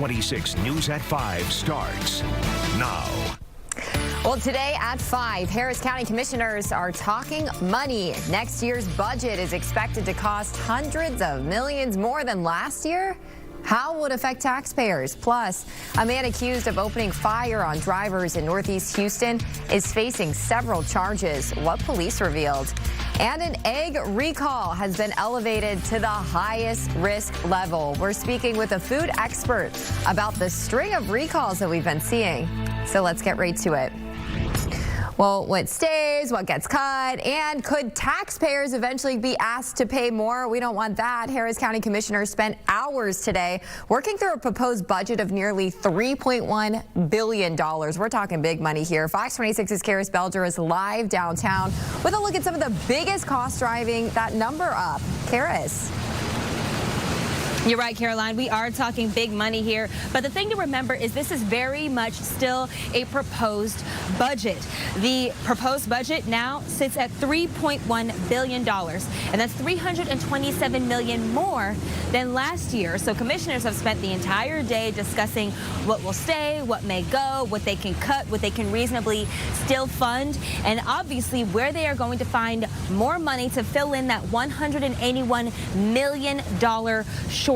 26 News at 5 starts now. Well, today at 5, Harris County commissioners are talking money. Next year's budget is expected to cost hundreds of millions more than last year. How will it affect taxpayers? Plus, a man accused of opening fire on drivers in Northeast Houston is facing several charges. What police revealed. And an egg recall has been elevated to the highest risk level. We're speaking with a food expert about the string of recalls that we've been seeing. So let's get right to it. Well, what stays, what gets cut, and could taxpayers eventually be asked to pay more? We don't want that. Harris County commissioners spent hours today working through a proposed budget of nearly $3.1 billion. We're talking big money here. Fox 26's Karis Belger is live downtown with a look at some of the biggest costs driving that number up. Karis. You're right, Caroline. We are talking big money here. But the thing to remember is this is very much still a proposed budget. The proposed budget now sits at $3.1 billion. And that's $327 million more than last year. So commissioners have spent the entire day discussing what will stay, what may go, what they can cut, what they can reasonably still fund, and obviously where they are going to find more money to fill in that $181 million shortfall.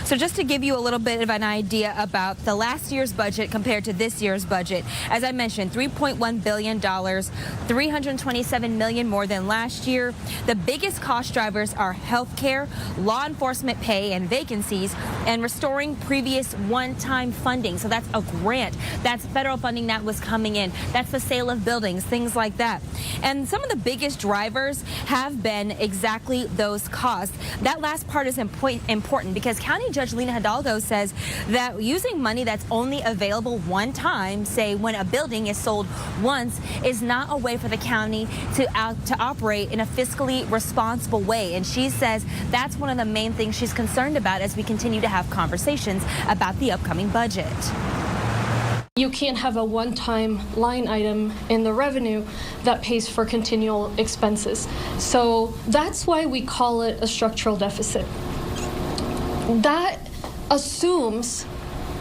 So just to give you a little bit of an idea about the last year's budget compared to this year's budget, as I mentioned, $3.1 billion, $327 million more than last year. The biggest cost drivers are health care, law enforcement pay and vacancies, and restoring previous one-time funding. So that's a grant. That's federal funding that was coming in. That's the sale of buildings, things like that. And some of the biggest drivers have been exactly those costs. That last part is important because County Judge Lina Hidalgo says that using money that's only available one time, say when a building is sold once, is not a way for the county to operate in a fiscally responsible way. And she says that's one of the main things she's concerned about as we continue to have conversations about the upcoming budget. You can't have a one-time line item in the revenue that pays for continual expenses. So that's why we call it a structural deficit. That assumes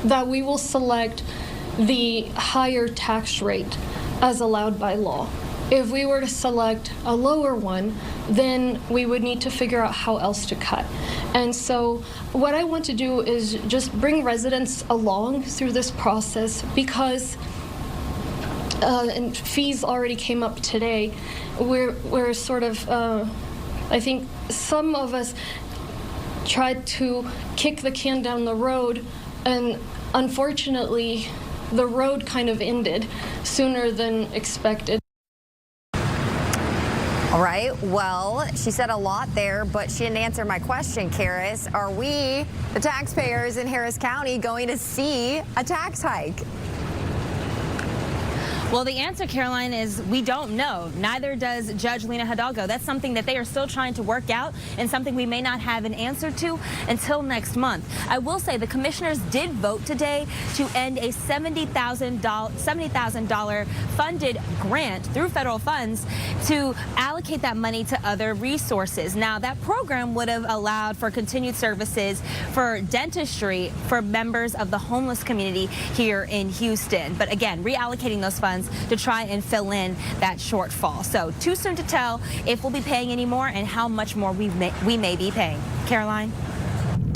that we will select the higher tax rate as allowed by law. If we were to select a lower one, then we would need to figure out how else to cut. And so what I want to do is just bring residents along through this process because and fees already came up today. We're sort of, I think some of us tried to kick the can down the road, and unfortunately the road kind of ended sooner than expected. All right, well, she said a lot there, but she didn't answer my question, Karis. Are we, the taxpayers in Harris County, going to see a tax hike? Well, the answer, Caroline, is we don't know. Neither does Judge Lina Hidalgo. That's something that they are still trying to work out and something we may not have an answer to until next month. I will say the commissioners did vote today to end a $70,000 funded grant through federal funds to allocate that money to other resources. Now, that program would have allowed for continued services for dentistry for members of the homeless community here in Houston. But again, reallocating those funds to try and fill in that shortfall. So too soon to tell if we'll be paying any more and how much more we may be paying. Caroline?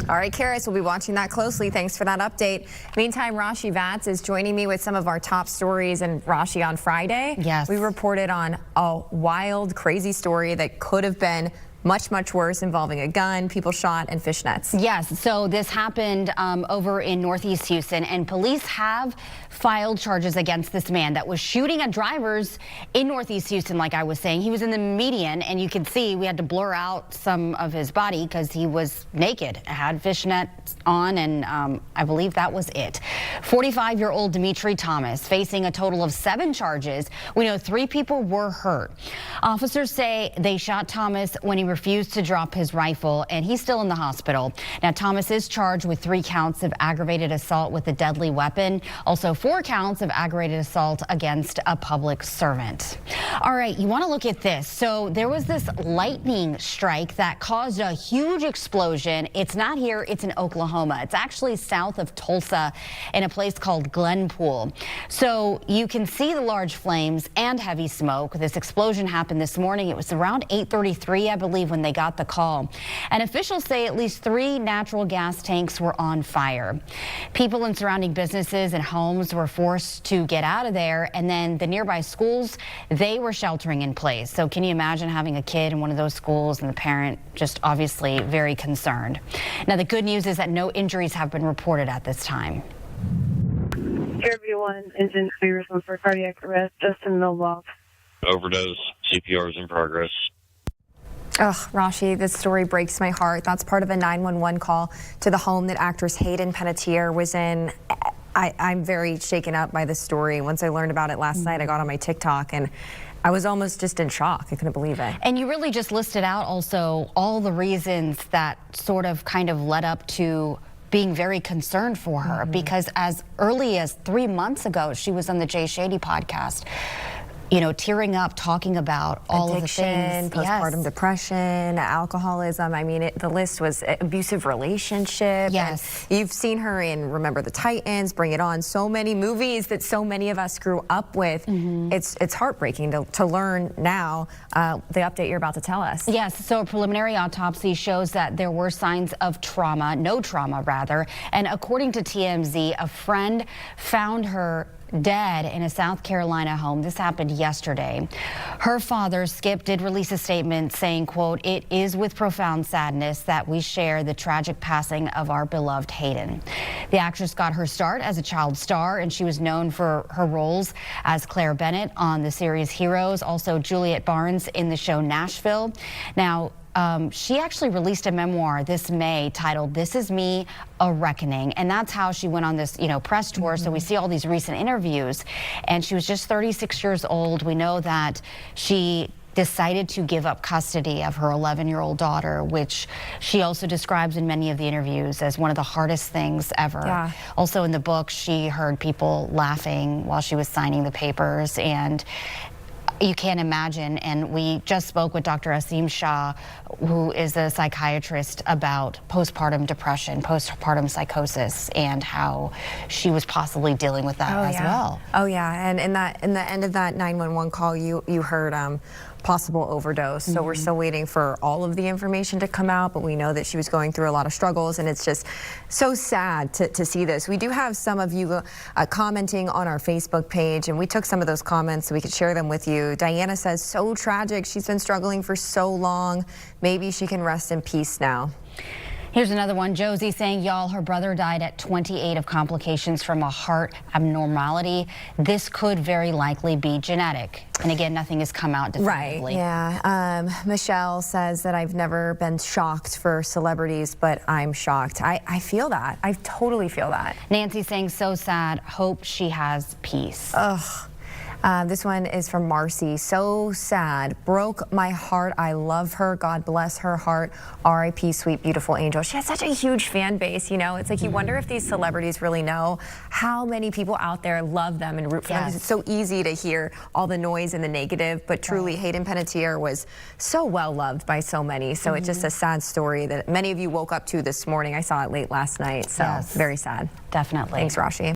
All right, Karis, we'll be watching that closely. Thanks for that update. Meantime, Rashi Vats is joining me with some of our top stories. And Rashi, on Friday, yes, we reported on a wild, crazy story that could have been much, much worse, involving a gun, people shot, and fishnets. Yes, so this happened over in Northeast Houston, and police have filed charges against this man that was shooting at drivers in Northeast Houston, like I was saying. He was in the median, and you can see we had to blur out some of his body because he was naked, had fishnets on, and I believe that was it. 45-year-old Dimitri Thomas facing a total of 7 charges. We know 3 people were hurt. Officers say they shot Thomas when he refused to drop his rifle, and he's still in the hospital. Now, Thomas is charged with 3 counts of aggravated assault with a deadly weapon, also 4 counts of aggravated assault against a public servant. All right, you want to look at this. So there was this lightning strike that caused a huge explosion. It's not here, it's in Oklahoma. It's actually south of Tulsa in a place called Glenpool. So you can see the large flames and heavy smoke. This explosion happened this morning. It was around 8:33, I believe, when they got the call. And officials say at least 3 natural gas tanks were on fire. People in surrounding businesses and homes were forced to get out of there, and then the nearby schools, they were sheltering in place. So can you imagine having a kid in one of those schools and the parent just obviously very concerned? Now, the good news is that no injuries have been reported at this time. Everyone is in serious for cardiac arrest, Justin Milwaukee. Overdose, CPR is in progress. Ugh, Rashi, this story breaks my heart. That's part of a 911 call to the home that actress Hayden Panettiere was in. I'm very shaken up by this story. Once I learned about it last night, I got on my TikTok and I was almost just in shock. I couldn't believe it. And you really just listed out also all the reasons that sort of kind of led up to being very concerned for her, because as early as 3 months ago, she was on the Jay Shady podcast, you know, tearing up, talking about all addiction, of the things. postpartum depression, alcoholism. I mean, the list was abusive relationship. Yes. And you've seen her in Remember the Titans, Bring It On, so many movies that so many of us grew up with. It's heartbreaking to learn now the update you're about to tell us. Yes, so a preliminary autopsy shows that there were signs of trauma, no trauma rather, and according to TMZ, a friend found her dead in a South Carolina home. This happened yesterday. Her father, Skip, did release a statement saying, quote, "It is with profound sadness that we share the tragic passing of our beloved Hayden." The actress got her start as a child star, and she was known for her roles as Claire Bennett on the series Heroes, also Juliet Barnes in the show Nashville. Now, she actually released a memoir this May titled "This Is Me, A Reckoning," and that's how she went on this, you know, press tour. So we see all these recent interviews, and she was just 36 years old. We know that she decided to give up custody of her 11-year-old daughter, which she also describes in many of the interviews as one of the hardest things ever. Yeah. Also in the book, she heard people laughing while she was signing the papers, and you can't imagine. And we just spoke with Dr. Asim Shah, who is a psychiatrist, about postpartum depression, postpartum psychosis, and how she was possibly dealing with that as well. Oh yeah, and in the end of that 911 call, you heard possible overdose. So we're still waiting for all of the information to come out, but we know that she was going through a lot of struggles, and it's just so sad to see this. We do have some of you commenting on our Facebook page, and we took some of those comments so we could share them with you. Diana says, "So tragic. She's been struggling for so long. Maybe she can rest in peace now." Here's another one. Josie saying, "Y'all, her brother died at 28 of complications from a heart abnormality. This could very likely be genetic." And again, nothing has come out definitively. Right, yeah. Michelle says that I've never been shocked for celebrities, but I'm shocked. I feel that. I totally feel that. Nancy saying, "So sad. Hope she has peace." Ugh. This one is from Marcy. "So sad. Broke my heart. I love her. God bless her heart. R.I.P. sweet, beautiful angel." She has such a huge fan base, you know. It's like you wonder if these celebrities really know how many people out there love them and root for them. 'Cause it's so easy to hear all the noise and the negative, but truly Hayden Panettiere was so well loved by so many. So it's just a sad story that many of you woke up to this morning. I saw it late last night, so very sad. Definitely. Thanks, Rashi.